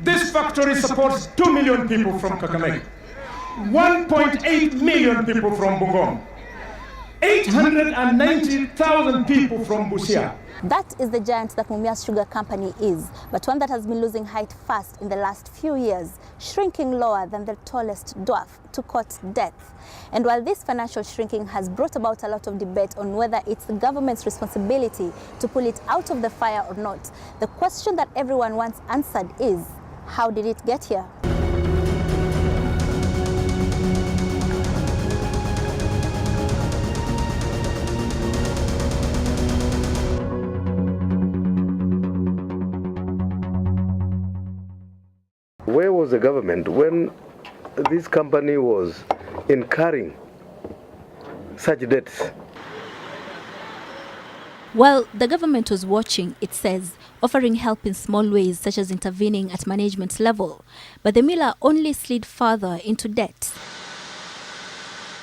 This factory supports 2 million people from Kakamega, 1.8 million people from Bungoma, 890,000 people from Busia. That is the giant that Mumias Sugar Company is, but one that has been losing height fast in the last few years, shrinking lower than the tallest dwarf to court death. And while this financial shrinking has brought about a lot of debate on whether it's the government's responsibility to pull it out of the fire or not, the question that everyone wants answered is, how did it get here? Where was the government when this company was incurring such debts? Well, the government was watching, it says, offering help in small ways such as intervening at management level, but the miller only slid further into debt.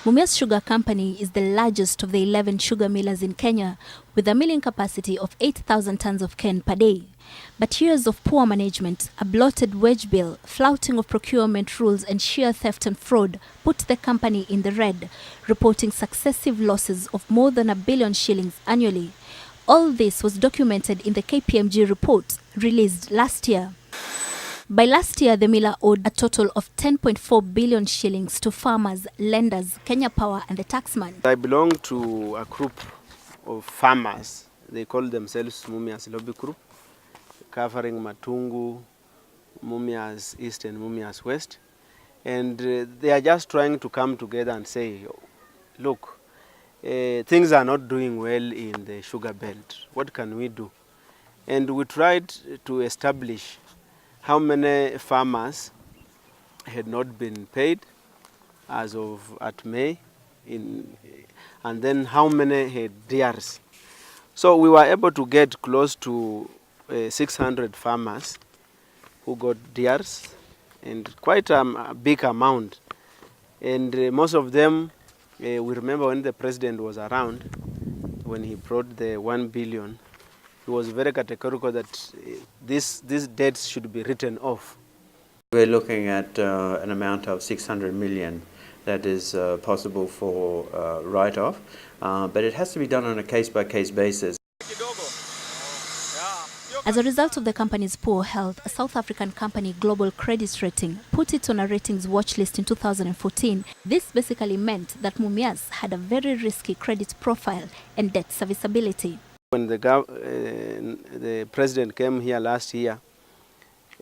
Mumias Sugar Company is the largest of the 11 sugar millers in Kenya, with a milling capacity of 8,000 tons of cane per day. But years of poor management, a bloated wage bill, flouting of procurement rules and sheer theft and fraud put the company in the red, reporting successive losses of more than R1 billion annually. All this was documented in the KPMG report released last year. By last year, the miller owed a total of 10.4 billion shillings to farmers, lenders, Kenya Power and the taxman. I belong to a group of farmers. They call themselves Mumias Lobby Group, covering Matungu, Mumias East and Mumias West. And they are just trying to come together and say, look, things are not doing well in the sugar belt. What can we do? And we tried to establish how many farmers had not been paid as of at May, and then how many had DRs. So we were able to get close to 600 farmers who got DRs, and quite a big amount. And most of them, we remember when the president was around, when he brought the 1 billion, he was very categorical that these debts should be written off. We're looking at an amount of 600 million that is possible for write-off, but it has to be done on a case-by-case basis. As a result of the company's poor health, a South African company, Global Credit Rating, put it on a ratings watch list in 2014. This basically meant that Mumias had a very risky credit profile and debt serviceability. When the president came here last year,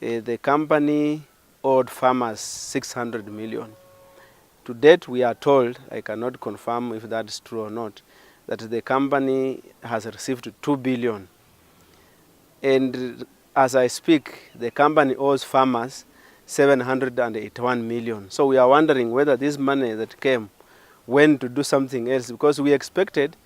the company owed farmers 600 million. To date, we are told, I cannot confirm if that's true or not, that the company has received 2 billion. And as I speak, the company owes farmers 781 million. So we are wondering whether this money that came went to do something else, because we expected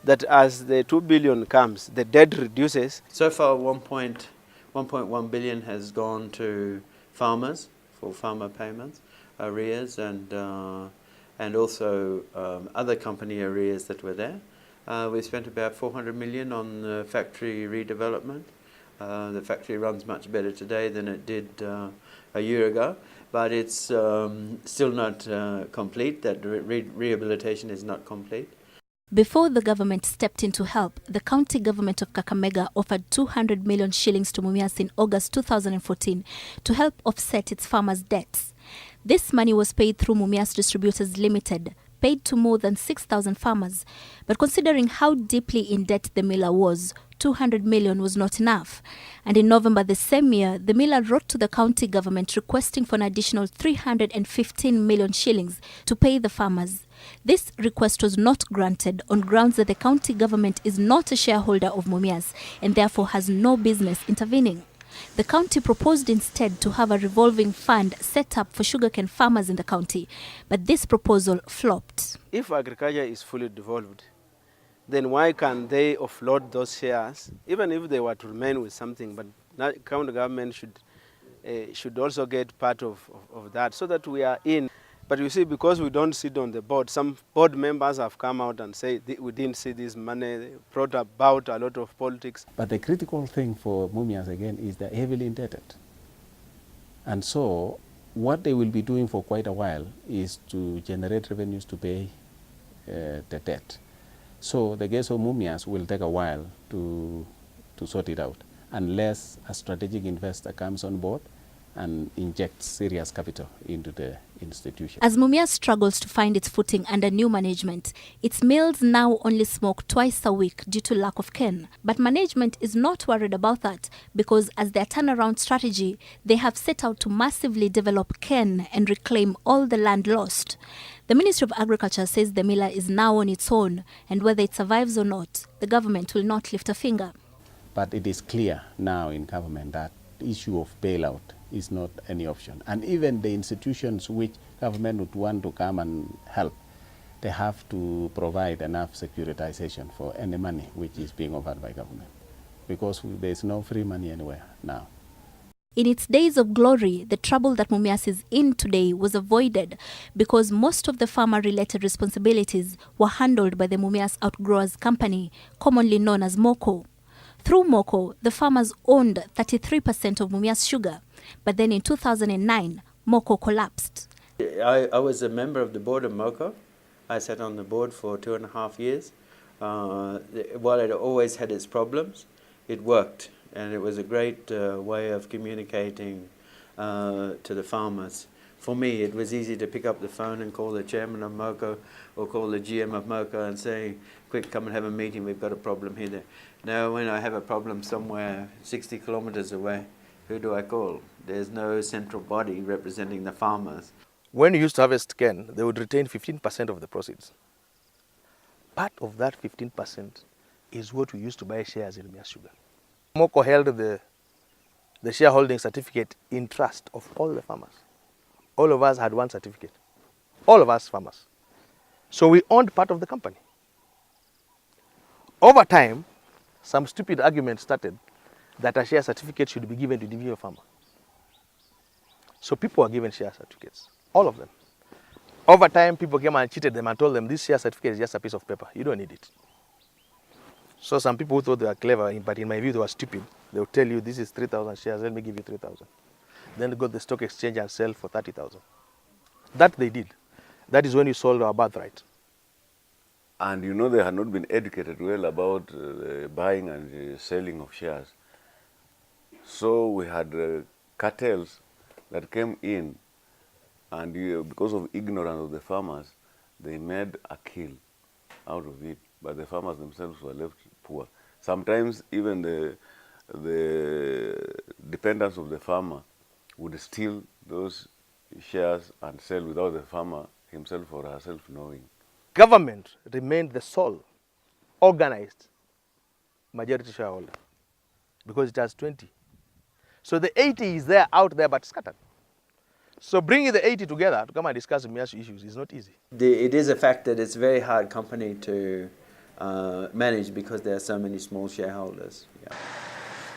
that as the 2 billion comes, the debt reduces. So far, 1.1 billion has gone to farmers for farmer payments, arrears, and also other company arrears that were there. We spent about 400 million on factory redevelopment. The factory runs much better today than it did a year ago, but it's still not complete. That rehabilitation is not complete. Before the government stepped in to help, the county government of Kakamega offered 200 million shillings to Mumias in August 2014 to help offset its farmers' debts. This money was paid through Mumias Distributors Limited, paid to more than 6,000 farmers. But considering how deeply in debt the miller was, 200 million was not enough. And in November the same year, the miller wrote to the county government requesting for an additional 315 million shillings to pay the farmers. This request was not granted on grounds that the county government is not a shareholder of Mumias and therefore has no business intervening. The county proposed instead to have a revolving fund set up for sugarcane farmers in the county, but this proposal flopped. If agriculture is fully devolved, then why can't they offload those shares, even if they were to remain with something, but county government should also get part of that, so that we are in. But you see, because we don't sit on the board, some board members have come out and said we didn't see this money, they brought about a lot of politics. But the critical thing for Mumias again is they're heavily indebted. And so what they will be doing for quite a while is to generate revenues to pay the debt. So the case of Mumias will take a while to sort it out, unless a strategic investor comes on board and injects serious capital into the institution. As Mumias struggles to find its footing under new management, its mills now only smoke twice a week due to lack of cane. But management is not worried about that, because as their turnaround strategy, they have set out to massively develop cane and reclaim all the land lost. The Ministry of Agriculture says the miller is now on its own, and whether it survives or not, the government will not lift a finger. But it is clear now in government that the issue of bailout is not any option. And even the institutions which government would want to come and help, they have to provide enough securitization for any money which is being offered by government, because there is no free money anywhere now. In its days of glory, the trouble that Mumias is in today was avoided because most of the farmer-related responsibilities were handled by the Mumias Outgrowers Company, commonly known as MOCO. Through MOCO, the farmers owned 33% of Mumias Sugar, but then in 2009, MOCO collapsed. I was a member of the board of MOCO. I sat on the board for 2.5 years. While it always had its problems, it worked. And it was a great way of communicating to the farmers. For me, it was easy to pick up the phone and call the chairman of MOCO or call the GM of MOCO and say, quick, come and have a meeting, we've got a problem here. Now, when I have a problem somewhere 60 kilometers away, who do I call? There's no central body representing the farmers. When you used to harvest cane, they would retain 15% of the proceeds. Part of that 15% is what we used to buy shares in Mumias Sugar. MOCO held the shareholding certificate in trust of all the farmers. All of us had one certificate. All of us farmers. So we owned part of the company. Over time, some stupid argument started that a share certificate should be given to the individual farmer. So people were given share certificates, all of them. Over time, people came and cheated them and told them this share certificate is just a piece of paper. You don't need it. So some people who thought they were clever, but in my view they were stupid. They would tell you this is 3,000 shares, let me give you 3,000. Then they go to the stock exchange and sell for 30,000. That they did. That is when you sold our birthright. And you know they had not been educated well about buying and selling of shares. So we had cartels that came in, and because of ignorance of the farmers, they made a kill out of it. But the farmers themselves were left poor. Sometimes even the dependents of the farmer would steal those shares and sell without the farmer himself or herself knowing. Government remained the sole organized majority shareholder because it has 20. So the 80 is there, out there, but scattered. So bringing the 80 together to come and discuss Mumias issues is not easy. It is a fact that it's a very hard company to manage because there are so many small shareholders. Yeah.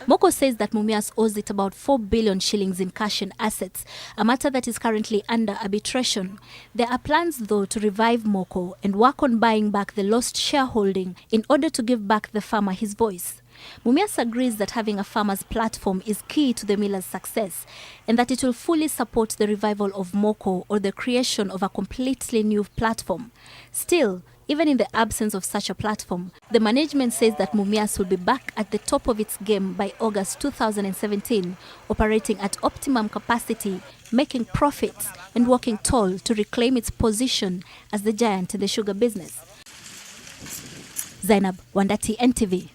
MOCO says that Mumias owes it about 4 billion shillings in cash and assets, a matter that is currently under arbitration. There are plans, though, to revive MOCO and work on buying back the lost shareholding in order to give back the farmer his voice. Mumias agrees that having a farmer's platform is key to the miller's success and that it will fully support the revival of MOCO or the creation of a completely new platform. Still, even in the absence of such a platform, the management says that Mumias will be back at the top of its game by August 2017, operating at optimum capacity, making profits, and working tall to reclaim its position as the giant in the sugar business. Zainab Wandati, NTV.